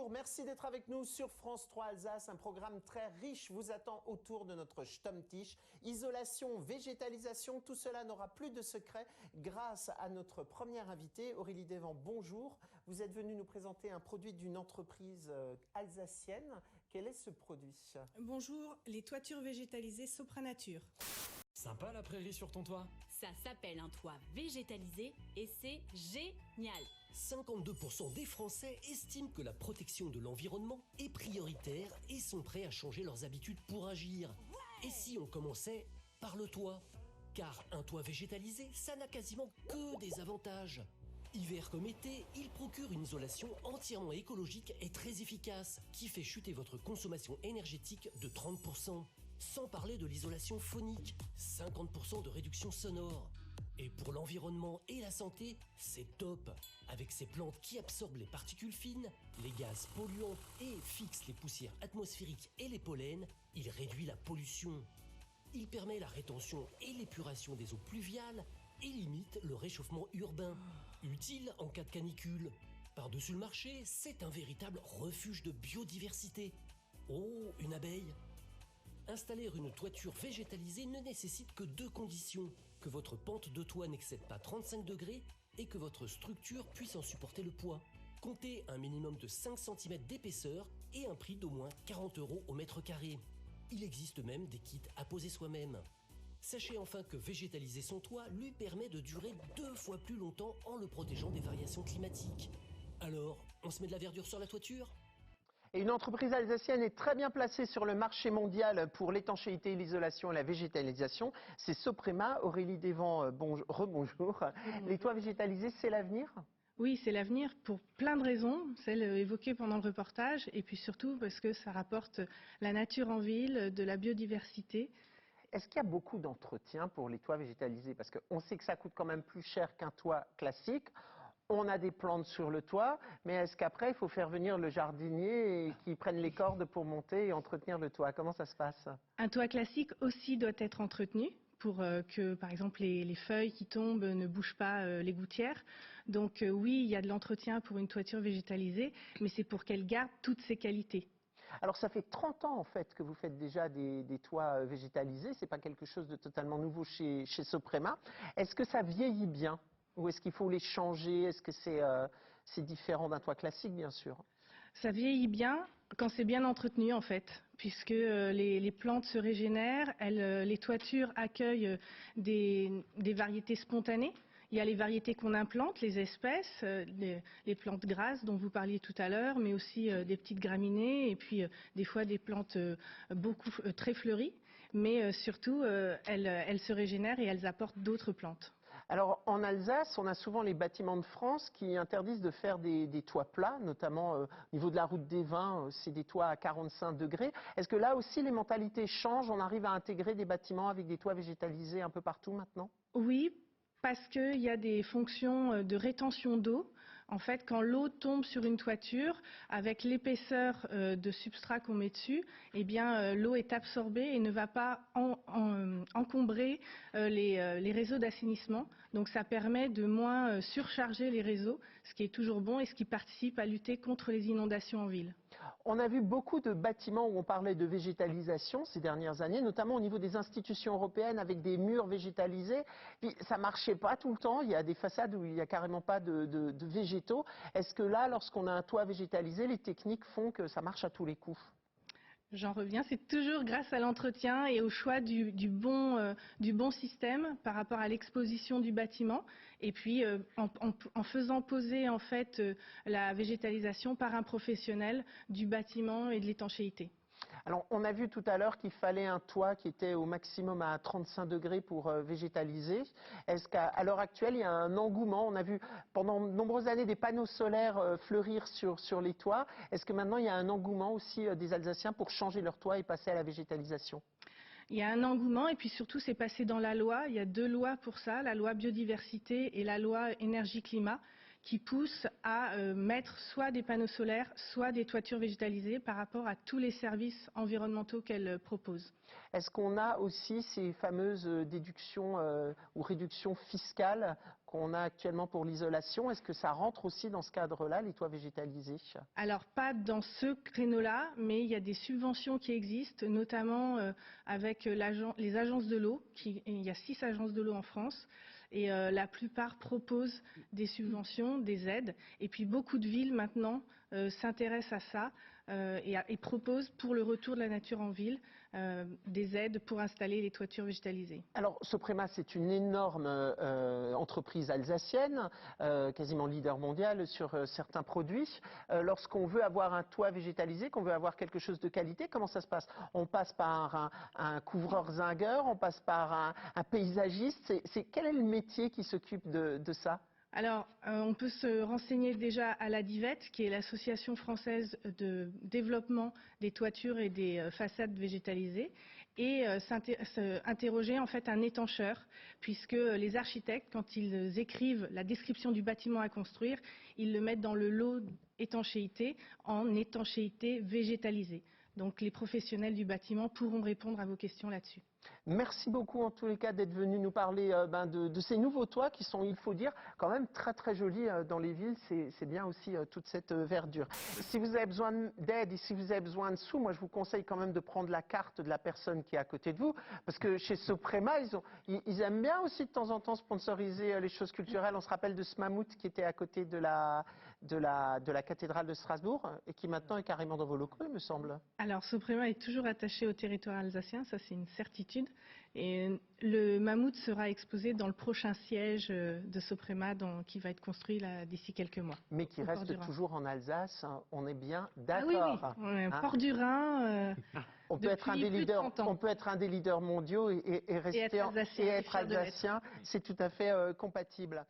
bonjour, merci d'être avec nous sur France 3 Alsace. Un programme très riche vous attend autour de notre Stammtisch. Isolation, végétalisation, tout cela n'aura plus de secret grâce à notre première invitée, Aurélie Desvents. Bonjour, vous êtes venue nous présenter un produit d'une entreprise alsacienne. Quel est ce produit? Bonjour, les toitures végétalisées Sopranature. Sympa la prairie sur ton toit? Ça s'appelle un toit végétalisé et c'est génial. 52% des Français estiment que la protection de l'environnement est prioritaire et sont prêts à changer leurs habitudes pour agir. Ouais. Et si on commençait par le toit? Car un toit végétalisé, ça n'a quasiment que des avantages. Hiver comme été, il procure une isolation entièrement écologique et très efficace, qui fait chuter votre consommation énergétique de 30%. Sans parler de l'isolation phonique, 50% de réduction sonore. Et pour l'environnement et la santé, c'est top. Avec ces plantes qui absorbent les particules fines, les gaz polluants et fixent les poussières atmosphériques et les pollens, il réduit la pollution. Il permet la rétention et l'épuration des eaux pluviales et limite le réchauffement urbain. Utile en cas de canicule. Par-dessus le marché, c'est un véritable refuge de biodiversité. Oh, une abeille! Installer une toiture végétalisée ne nécessite que deux conditions: que votre pente de toit n'excède pas 35 degrés et que votre structure puisse en supporter le poids. Comptez un minimum de 5 cm d'épaisseur et un prix d'au moins 40 € au mètre carré. Il existe même des kits à poser soi-même. Sachez enfin que végétaliser son toit lui permet de durer 2 fois plus longtemps en le protégeant des variations climatiques. Alors, on se met de la verdure sur la toiture ? Et une entreprise alsacienne est très bien placée sur le marché mondial pour l'étanchéité, l'isolation et la végétalisation. C'est Soprema. Aurélie Desvents, rebonjour. Les toits végétalisés, c'est l'avenir ? Oui, c'est l'avenir pour plein de raisons, celles évoquées pendant le reportage, et puis surtout parce que ça rapporte la nature en ville, de la biodiversité. Est-ce qu'il y a beaucoup d'entretien pour les toits végétalisés? Parce qu'on sait que ça coûte quand même plus cher qu'un toit classique. On a des plantes sur le toit, mais est-ce qu'après, il faut faire venir le jardinier et qu'il prenne les cordes pour monter et entretenir le toit? Comment ça se passe? Un toit classique aussi doit être entretenu pour que, par exemple, les feuilles qui tombent ne bougent pas les gouttières. Donc oui, il y a de l'entretien pour une toiture végétalisée, mais c'est pour qu'elle garde toutes ses qualités. Alors ça fait 30 ans en fait que vous faites déjà des toits végétalisés, c'est pas quelque chose de totalement nouveau chez Soprema. Est-ce que ça vieillit bien? Ou est-ce qu'il faut les changer? Est-ce que c'est différent d'un toit classique, bien sûr? Ça vieillit bien quand c'est bien entretenu, en fait, puisque les plantes se régénèrent, les toitures accueillent des variétés spontanées. Il y a les variétés qu'on implante, les espèces, les plantes grasses dont vous parliez tout à l'heure, mais aussi des petites graminées et puis des fois des plantes très fleuries. Mais surtout, elles se régénèrent et elles apportent d'autres plantes. Alors en Alsace, on a souvent les bâtiments de France qui interdisent de faire des toits plats, notamment au niveau de la route des Vins, c'est des toits à 45 degrés. Est-ce que là aussi les mentalités changent? On arrive à intégrer des bâtiments avec des toits végétalisés un peu partout maintenant? Oui, parce qu'il y a des fonctions de rétention d'eau. En fait, quand l'eau tombe sur une toiture, avec l'épaisseur de substrat qu'on met dessus, eh bien, l'eau est absorbée et ne va pas encombrer les réseaux d'assainissement. Donc, ça permet de moins surcharger les réseaux, ce qui est toujours bon et ce qui participe à lutter contre les inondations en ville. On a vu beaucoup de bâtiments où on parlait de végétalisation ces dernières années, notamment au niveau des institutions européennes avec des murs végétalisés. Puis ça marchait pas tout le temps. Il y a des façades où il n'y a carrément pas de végétaux. Est-ce que là, lorsqu'on a un toit végétalisé, les techniques font que ça marche à tous les coups? J'en reviens, c'est toujours grâce à l'entretien et au choix du bon système par rapport à l'exposition du bâtiment et puis en faisant poser en fait la végétalisation par un professionnel du bâtiment et de l'étanchéité. Alors, on a vu tout à l'heure qu'il fallait un toit qui était au maximum à 35 degrés pour végétaliser. Est-ce qu'à l'heure actuelle, il y a un engouement? On a vu pendant de nombreuses années des panneaux solaires fleurir sur les toits. Est-ce que maintenant, il y a un engouement aussi des Alsaciens pour changer leur toit et passer à la végétalisation? Il y a un engouement et puis surtout, c'est passé dans la loi. Il y a 2 lois pour ça, la loi biodiversité et la loi énergie-climat, qui pousse à mettre soit des panneaux solaires, soit des toitures végétalisées par rapport à tous les services environnementaux qu'elle propose. Est-ce qu'on a aussi ces fameuses déductions ou réductions fiscales qu'on a actuellement pour l'isolation? Est-ce que ça rentre aussi dans ce cadre-là, les toits végétalisés? Alors pas dans ce créneau-là, mais il y a des subventions qui existent, notamment avec les agences de l'eau. Il y a 6 agences de l'eau en France. Et la plupart proposent des subventions, des aides. Et puis beaucoup de villes maintenant s'intéressent à ça et proposent pour le retour de la nature en ville des aides pour installer les toitures végétalisées. Alors, Soprema, c'est une énorme entreprise alsacienne, quasiment leader mondial sur certains produits. Lorsqu'on veut avoir un toit végétalisé, qu'on veut avoir quelque chose de qualité, comment ça se passe? On passe par un couvreur zingueur, on passe par un paysagiste. Quel est le métier qui s'occupe de ça? Alors, on peut se renseigner déjà à l'ADIVET, qui est l'Association française de développement des toitures et des façades végétalisées, et interroger en fait un étancheur, puisque les architectes, quand ils écrivent la description du bâtiment à construire, ils le mettent dans le lot étanchéité en étanchéité végétalisée. Donc les professionnels du bâtiment pourront répondre à vos questions là-dessus. Merci beaucoup en tous les cas d'être venu nous parler de ces nouveaux toits qui sont, il faut dire, quand même très très jolis dans les villes. C'est bien aussi toute cette verdure. Si vous avez besoin d'aide et si vous avez besoin de sous, moi je vous conseille quand même de prendre la carte de la personne qui est à côté de vous, parce que chez Soprema, ils aiment bien aussi de temps en temps sponsoriser les choses culturelles. On se rappelle de ce mammouth qui était à côté de la cathédrale de Strasbourg et qui maintenant est carrément dans vos locaux, il me semble. Alors, Soprema est toujours attaché au territoire alsacien, ça c'est une certitude. Et le mammouth sera exposé dans le prochain siège de Soprema qui va être construit d'ici quelques mois. Mais qui reste toujours en Alsace, hein, on est bien d'accord. Ah oui, oui. Port du Rhin. On peut être un des leaders mondiaux et être alsacien, c'est tout à fait compatible.